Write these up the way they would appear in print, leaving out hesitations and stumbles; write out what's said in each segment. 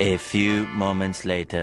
A few moments later.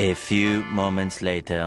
A few moments later.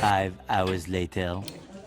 5 hours later.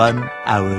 1 hour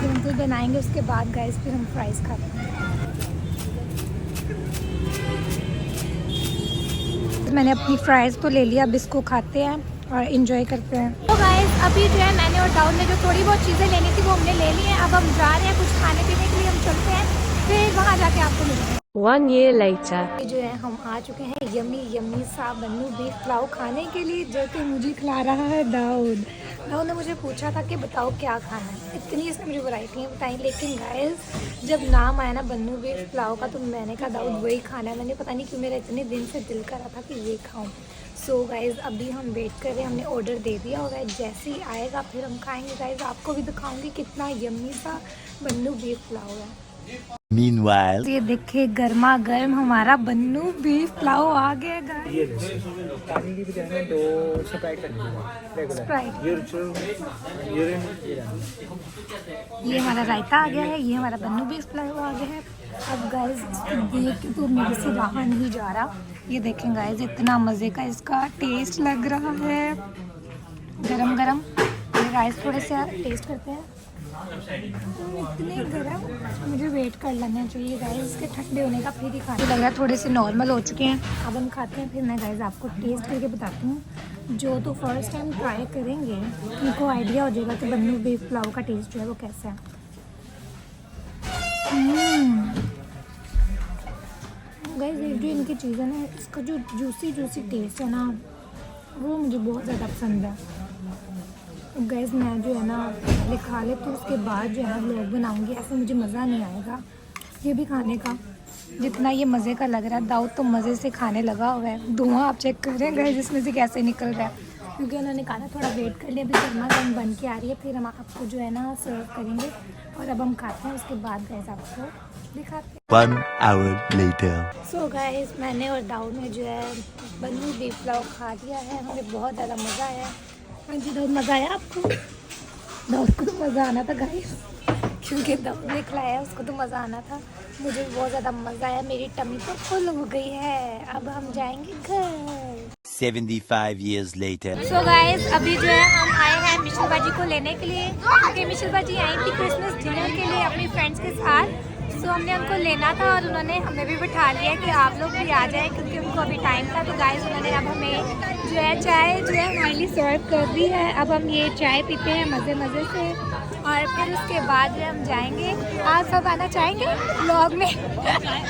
crinkle बनाएंगे, उसके बाद guys फिर हम फ्राइज़ खाते हैं। मैंने अपनी फ्राइज़ तो ले लिया, अब इसको खाते हैं और इंजॉय करते हैं। तो गाइस अभी जो है मैंने और दाऊद ने जो थोड़ी बहुत चीज़ें लेनी थी वो हमने ले ली हैं। अब हम जा रहे हैं कुछ खाने पीने के लिए, हम चलते हैं, फिर वहाँ जाके आपको मिलते हैं। 1 year later. जो है हम आ चुके हैं यम्मी यम्मी सा बन्नू बीफ पुलाव खाने के लिए, जो कि मुझे खिला रहा है दाऊद। दाऊद ने मुझे पूछा था कि बताओ क्या खाना है, इतनी इसने मुझे वैरायटियाँ बताई, लेकिन गाइस जब नाम आया ना बन्नू बीफ पुलाव का तो मैंने कहा दाऊद वही खाना है। मैंने पता नहीं क्यों मेरा इतने दिन से दिल कर रहा था कि ये खाऊं। सो गाइस अभी हम वेट कर रहे हैं, हमने ऑर्डर दे दिया होगा, जैसे ही आएगा फिर हम खाएंगे। गाइस आपको भी दिखाऊंगी कितना यम्मी सा बन्नू बीफ पुलाव है। Meanwhile, ये देखिए गर्मा गर्म हमारा बन्नू बीफ पुलाव आ गया गाइस। पानी की बजाय में 2 स्प्राइट कर दीजिएगा। स्प्राइट। ये ये हमारा रायता आ गया है, ये हमारा बन्नू बीफ पुलाव आ गया है। अब गाइस देख के तो मेरे से रहा नहीं जा रहा। ये देखें गाइस इतना मज़े का इसका टेस्ट लग रहा है, गरम गरम। ये गाइस थोड़े से टेस्ट करते हैं, इतने गरम, मुझे वेट कर लेना चाहिए गाइस इसके ठंडे होने का, फिर ही खाने लग रहा है। थोड़े से नॉर्मल हो चुके हैं, अब हम खाते हैं, फिर मैं गाइस आपको टेस्ट करके बताती हूँ। जो तो फर्स्ट टाइम ट्राई करेंगे उनको आइडिया हो जाएगा कि बन्नू बीफ पुलाव का टेस्ट जो है वो कैसा है। गाइस ये जो इनकी चीज़ें ना, इसका जो जूसी जूसी टेस्ट है ना वो मुझे बहुत ज़्यादा पसंद है। गैस मैं जो है ना पहले खा ले तो उसके बाद जो है ना व्लॉग बनाऊंगी, ऐसे मुझे मज़ा नहीं आएगा ये भी खाने का जितना ये मज़े का लग रहा है। दाऊद तो मज़े से खाने लगा हुआ है, धुआं आप चेक करें गैस जिसमें से कैसे निकल रहा है, क्योंकि उन्होंने कहा थोड़ा वेट कर लिया, अभी गर्मा गर्म बन के आ रही है, फिर हम आपको जो है ना सर्व करेंगे। और अब हम खाते हैं, उसके बाद गैस आपको दिखाते हैं। 1 hour later. सो गाइस मैंने और दाऊद ने जो है बन्नू बीफ पुलाव खा लिया है, हमें बहुत ज़्यादा मज़ा आया। हाँ जी दाऊद, मज़ा आया आपको? दाऊद को तो मज़ा आना था गाइस, क्योंकि दाऊद ने खिलाया, उसको तो मज़ा आना था। मुझे बहुत ज़्यादा मज़ा आया, मेरी टमी तो फुल हो गई है। अब हम जाएंगे घर। 75 years later. सो गाइस अभी जो है हम आए हैं मिशेल बाजी को लेने के लिए, क्योंकि मिशेल बाजी आई थी क्रिसमस डिनर के लिए अपनी फ्रेंड्स के साथ। सो हमने उनको लेना था और उन्होंने हमें भी बिठा लिया कि आप लोग भी आ जाएं, क्योंकि उनको अभी टाइम था। तो गाइस उन्होंने अब हमें जो है चाय जो है हमारे लिए सर्व कर दी है। अब हम ये चाय पीते हैं मज़े मज़े से, और फिर उसके बाद जो हम जाएंगे। आप सब आना चाहेंगे व्लॉग में?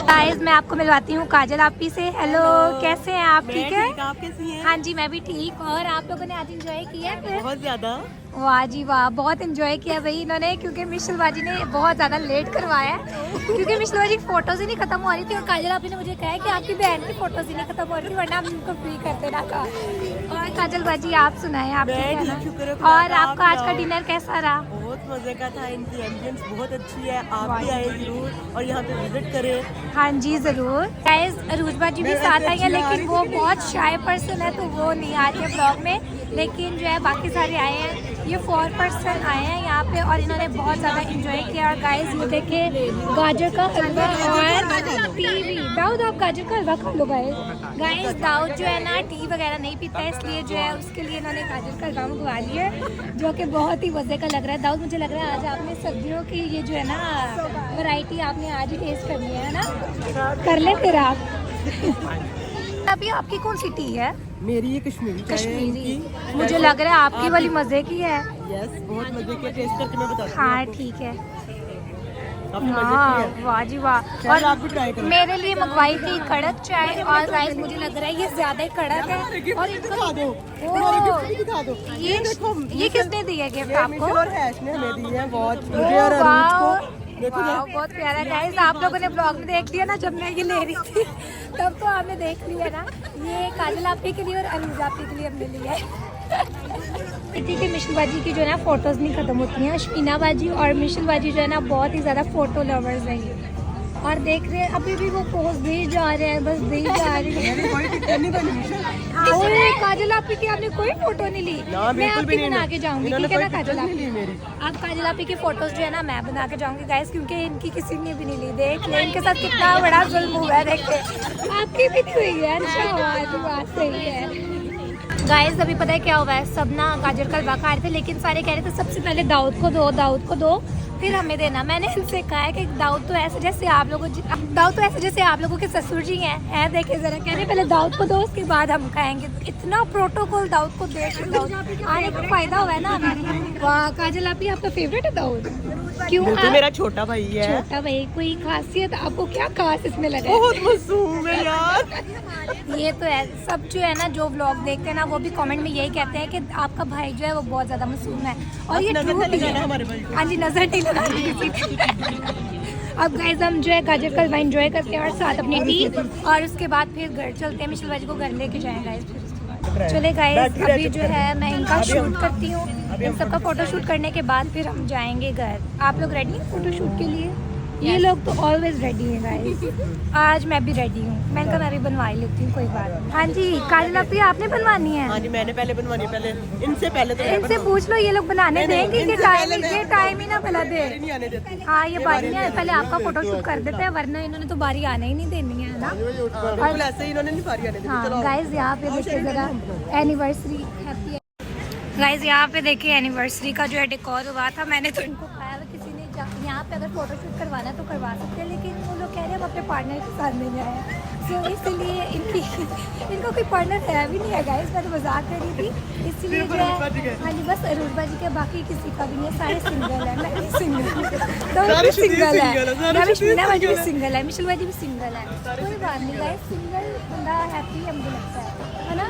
गाइस मैं आपको मिलवाती हूँ काजल आपी से। हेलो, कैसे हैं आप? ठीक है? आप कैसी हैं? हाँ जी मैं भी ठीक। और आप लोगों ने आज एंजॉय किया फिर? बहुत ज्यादा। वाह जी वाह, बहुत एंजॉय किया भाई इन्होंने, क्योंकि मिशेल बाजी ने बहुत ज़्यादा लेट करवाया है, क्योंकि मिशेल बाजी की फ़ोटोज़ ही नहीं ख़त्म हो रही थी। और काजल आपी ने मुझे कहा है कि आपकी बहन की फ़ोटोज़ ही नहीं ख़त्म हो रही थी, वरना हम उनको फ्री करते ना था। और काजल बाजी आप सुनाएं, आप ठीक है ना? और आपका आज का डिनर कैसा रहा? बहुत मजे का था, इनकी एम्बियंस बहुत अच्छी है, आप भी आए जरूर और यहाँ पे विजिट करें। हाँ जी ज़रूर। गाइस अरूज बाजी भी साथ आई है, लेकिन वो बहुत शाय पर्सन है तो वो नहीं आ रही है ब्लॉग में, लेकिन जो है बाकी सारे आए हैं। ये 4 पर्सन आए हैं यहाँ पे और इन्होंने बहुत ज़्यादा इंजॉय किया। और गाइस ये देखिए गाजर का हलवा और टी भी। दाऊद आप गाजर का हलवा खा लो गाइस। दाऊद जो है ना टी वगैरह नहीं पीता है, इसलिए जो है उसके लिए इन्होंने गाजर का हलवा मंगवा लिया है, जो कि बहुत ही मज़े का लग रहा है। दाऊद मुझे लग रहा है आज आपने सब्जियों की ये जो है ना वैरायटी आपने आज ही टेस्ट करनी है ना? कर ले फिर आप। अभी आपकी कौन सी टी है? मेरी ये कश्मीरी चाय है कश्मीरी। इनकी। मुझे लग रहा है आपकी वाली मज़े की है। यस, बहुत मजे के, टेस्ट करके मैं बताती हूँ हाँ आपको। ठीक है। आपको मजे हाँ की है? वाह जी वाह। चलो और आप भी ट्राई करो। मेरे लिए मंगवाई थी कड़क चाय, और गाइस मुझे लग रहा है ये ज्यादा ही कड़क है। और दिखा दो, ओह, दिखा दो। ये किसने दी है गिफ्ट आपको? मिशेल और हैश ने हमें दी है, बहुत ओह, मुझे और अरूज वाह, को। देखो वाह, बहुत प्यारा। गाइस आप लोगों ने ब्लॉग में देख लिया ना जब मैं ये ले रही थी, तब तो आपने देख लिया ना। ये काजल आपी के लिए और अरूज आपी के लिए हमने लिया है। कि मिशेल बाजी की जो है ना फोटोज़ नहीं ख़त्म होती हैं। शकीना बाजी और मिशेल बाजी जो है ना बहुत ही ज़्यादा फ़ोटो लवर्स हैं ये, और देख रहे हैं अभी भी वो पोज दे जा रहे हैं, बस दे जा रहे हैं। ओए काजल आपी की आपने कोई फोटो नहीं ली? मैं आपकी बना के जाऊंगी, ठीक है ना काजल आपी? आप काजल आपी की फोटोज जो है ना मैं बना के जाऊंगी गाइस, क्योंकि इनकी किसी ने भी नहीं ली। देख ले इनके साथ कितना बड़ा जुल्म हुआ है, देख के। आपकी भी नहीं हुई है? अच्छा बात सही है। गाइस अभी पता है क्या हुआ है, सब ना गाजर का हलवा खा रहे थे, लेकिन सारे कह रहे थे सबसे पहले दाऊद को दो फिर हमें देना। मैंने इनसे कहा है कि दाऊद तो ऐसे जैसे आप लोगों के ससुर जी हैं देखे जरा, कह रहे पहले दाऊद को दो उसके बाद हम खाएंगे। इतना प्रोटोकॉल दाऊद को दे के दाऊद आने का फायदा हुआ है ना हमें। वाह काजल आप ही आपका फेवरेट है दाऊद, क्यों? वो तो मेरा छोटा भाई है। छोटा भाई, कोई खासियत आपको क्या खास इसमें लगा? बहुत मासूम है यार। ये तो है, सब जो है ना जो व्लॉग देखते हैं ना वो भी कमेंट में यही कहते हैं कि आपका भाई जो है वो बहुत ज्यादा मासूम है, और ये नजर ट्रू नहीं भी है। लगाना हमारे भाई को। हाँ जी, नजर नहीं लगानी किसी पे। अब गाइस हम जो है गाजर का हलवा एंजॉय करते हैं और साथ अपनी टी, और उसके बाद फिर घर चलते हैं। मिशेल भाई को घर लेके जाएं गाइस। फिर उसके बाद चले गाइस, अभी जो है मैं इनका शूट करती हूँ, इन सबका फोटो शूट करने के बाद फिर हम जाएंगे घर। आप लोग रेडी हैं फोटो शूट के लिए? ये लोग तो ऑलवेज रेडी हैं गाइस, आज मैं भी रेडी हूँ। मैंने कहा मैं भी बनवा ही लेती हूँ, कोई बात नहीं। हाँ जी काजल अपी आपने बनवानी है? हाँ जी मैंने पहले बनवानी है, पहले इनसे पहले तो मैं इनसे पूछ लो, ये लोग बनाने देंगे कि टाइम ही ना भला दे। नहीं आने देती। हाँ ये बारी नहीं है, पहले आपका फोटो शूट कर देते हैं, वरना इन्होंने तो बारी आने ही नहीं देनी है ना। बिल्कुल ऐसे ही इन्होंने नहीं बारी आने दी। हाँ गाइज यहाँ पे देखिए जरा एनिवर्सरी हैप्पी। गाइज यहाँ पे देखिए एनिवर्सरी का जो है डेकोर हुआ था, मैंने तो इनको खाया हुआ, किसी ने यहाँ पे अगर फोटो शूट करवाना है तो करवा सकते हैं, लेकिन वो लोग कह रहे हैं हम अपने पार्टनर के साथ नहीं आए, तो इसलिए इनका कोई पार्टनर है भी नहीं है गाइज। मैं तो मजाक कर रही थी, इसलिए जो है हाँ जी बस अरूज बाजी के, बाकी किसी का भी नहीं है, सारे सिंगल है। मैं भी सिंगल है, सिंगल है, मीना बाजी भी सिंगल है, मिशेल बाजी भी सिंगल है। कोई बात नहीं गाइज, सिंगल बंदा हैप्पी हमको लगता है ना।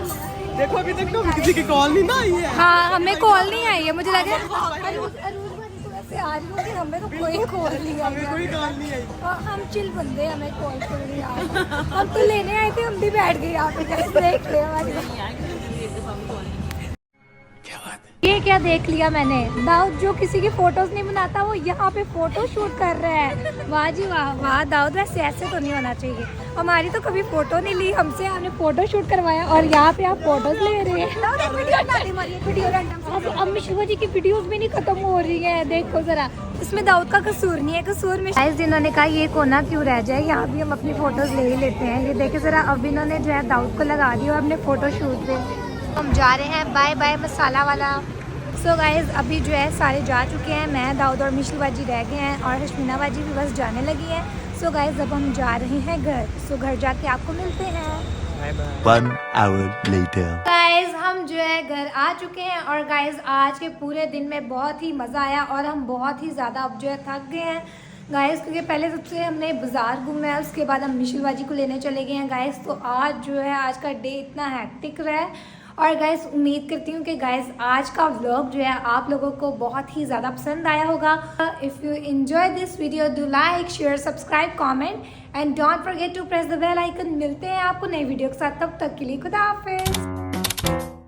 देखो अभी तक तो किसी की कॉल नहीं ना आई है। हाँ हमें कॉल नहीं आई है, मुझे लगा अरूज बाजी तो वैसे आ रही होगी, हमें तो कोई कॉल नहीं आई कोई कॉल नहीं आई। हम चिल बंदे, हमें कॉल कर नहीं आई। हम तो लेने आए थे, हम भी बैठ गए यहाँ पे, कैसे देख रहे हमारी। ये क्या देख लिया मैंने, दाऊद जो किसी की फोटोज नहीं बनाता वो यहाँ पे फोटो शूट कर रहा है। वाह जी वाह, वाह दाऊद, वैसे ऐसे तो नहीं होना चाहिए। हमारी तो कभी फोटो नहीं ली, हमसे आपने फोटो शूट करवाया और यहाँ पे आप फोटोज ले रहे हैं। अब मिशेल जी की वीडियोस भी नहीं खत्म हो रही है, देखो जरा, इसमें दाऊद का कसूर नहीं है, कसूर में जिन्होंने कहा ये कोना क्यों रह जाए, यहाँ भी हम अपनी फोटोज ले ही लेते हैं। ये देखे जरा, अब इन्होंने जो है दाऊद को लगा दिया अपने फोटो शूट पे। हम जा रहे हैं बाय बाय मसाला वाला। सो गाइज अभी जो है सारे जा चुके हैं, मैं दाऊद और मिशेल बाजी रह गए हैं और हशमीना बाजी भी बस जाने लगी है। सो गाइज अब हम जा रहे हैं घर, सो घर जाके आपको मिलते हैं। 1 hour later. गाइज हम जो है घर आ चुके हैं और गाइज आज के पूरे दिन में बहुत ही मज़ा आया और हम बहुत ही ज़्यादा अब जो है थक गए हैं गाइस, क्योंकि पहले सबसे हमने बाज़ार घूमा है, उसके बाद हम मिशेल बाजी को लेने चले गए हैं गाइस। तो आज जो है आज का डे इतना हैक्टिक रहा है और गाइस उम्मीद करती हूँ कि गाइस आज का व्लॉग जो है आप लोगों को बहुत ही ज़्यादा पसंद आया होगा। If you enjoy this video do like share subscribe comment and don't forget to press the bell icon. मिलते हैं आपको नई वीडियो के साथ, तब तक के लिए खुदा हाफिज़।